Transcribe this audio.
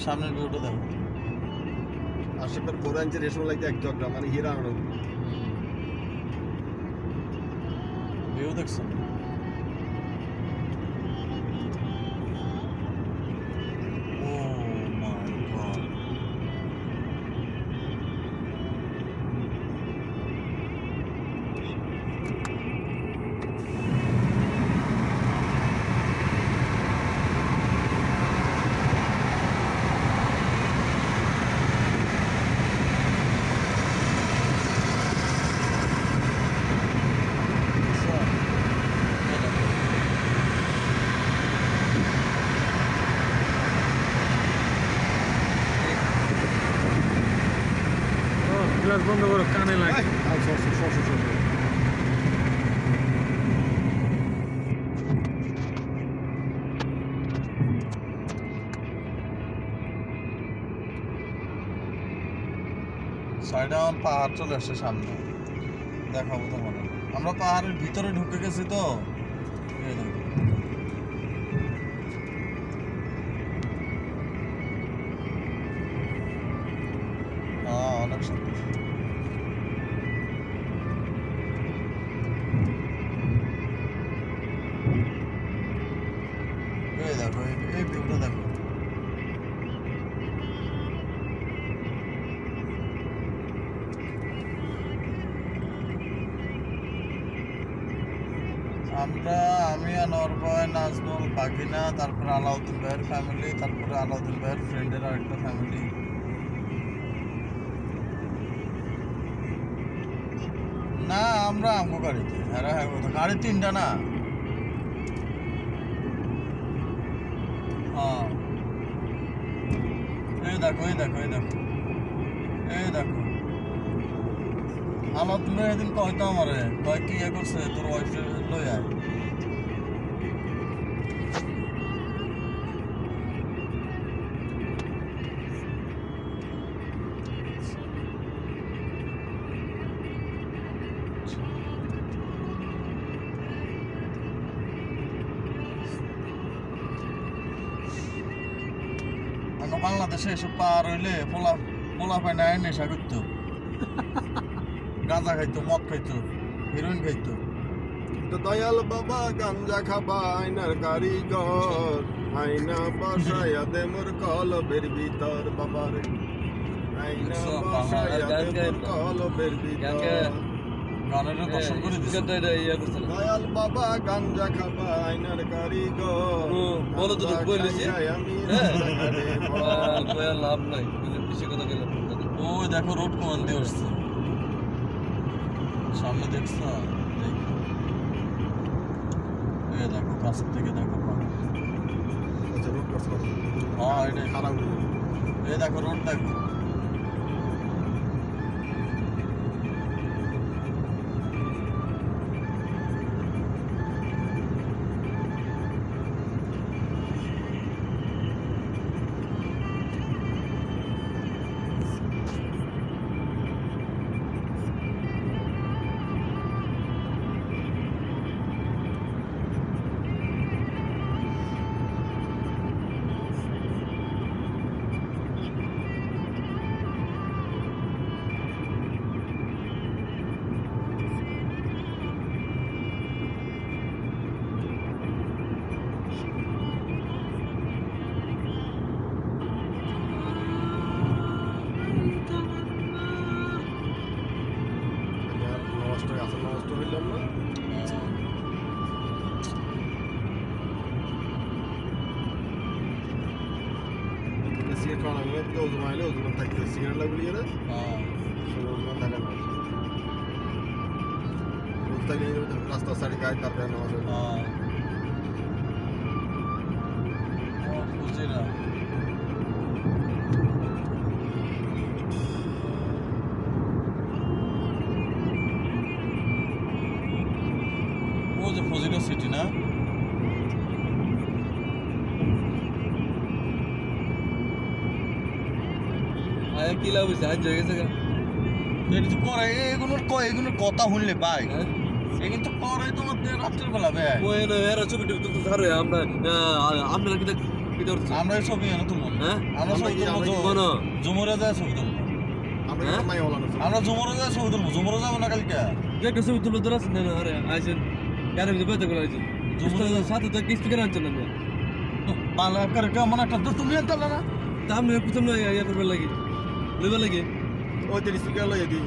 সামনের ভিউটা দেখো আশেপাশে 4 ইঞ্চি রেশম লাগতে এক চক্রা মানে হীরা আনো ভিউ দেখছো গ্লাস বন্ধ করো কানে লাগে সাইডে আমার পাহাড় চলে আসছে সামনে দেখাবো তোমার আমরা পাহাড়ের ভিতরে ঢুকে গেছি তো এই দেখো অনেক সুন্দর এই দেখো এই ভিউটা দেখো আমি আনোয়ার ভাই নাজমুল বাগিনা তারপরে আলাউদ্দিন ভাইয়ের ফ্যামিলি তারপরে আলাউদ্দিন ভাইয়ের ফ্রেন্ডের আরেকটা ফ্যামিলি না আমরা আমগো গাড়িতে হ্যাঁ গাড়ি 3টা না হ্যাঁ এই দেখো আমার তুমি এদিন কয়তো আমারে কয় কি ইয়ে করছে তোর ওয়াইফ লই আয় বাংলাদেশে এসব পার হইলে পোলা পায় না নেশা করতো গাঁজা খাইতো মদ খাইতো হিরোইন খাইতো দয়াল বাবা গাঞ্জা খাবা আইনার কারিগর আইনা বসায়া দে মোর কলবের ভিতর বাবারে আইনা বসায়া দে মোর কলবের ভিতর গানের দর্শন করে দিছে দয়াল বাবা গাঞ্জা খাবা আইনার কারিগর বলো তো বলেছি লাভ নাই বেশি কথা গেলাম ওই দেখো রোড কোন দিয়ে আসছে সামনে দেখছো এই দেখো কাছ থেকে দেখো আচ্ছা রোড ক্রস করো হ্যাঁ এটা খারাপ এই দেখো রোড দেখো সিগারেট লাগবে রাস্তা সাইডে গায়ে তারপরে নামাজ ও যে ফজিলা সিটি না কি লাভ হয়েছে আজ হয়ে গেছে এগুলোর কথা শুনলে ভাই এ কিন্তু করে তোমার রাত্রের বেলা ভাই ছবি টবি তুলতে আমরা আপনারা কি কি ধরছো আমরা এই ছবি এনে তুলবো না। হ্যাঁ আমরা ছবি তুলবো কোন জুমুরে যায় ছবি তুলবো আমরা হ্যাঁ? মাই ওলানো আমরা জুমুরে যায় ছবি তুলবো জুমুরে যাবো না কালকে যে একটা ছবি তুলবো তোরা না আরে আইছেন গাড়ি মধ্যে বেতে করে আইছেন সাথে তো কিস্তি করে আনছেন না পালা করে কেমন একটা তো তুমি আনতে না তা আমি প্রথম ইয়া করবার লাগে লইবার লাগে ও 30 টাকা লই দিই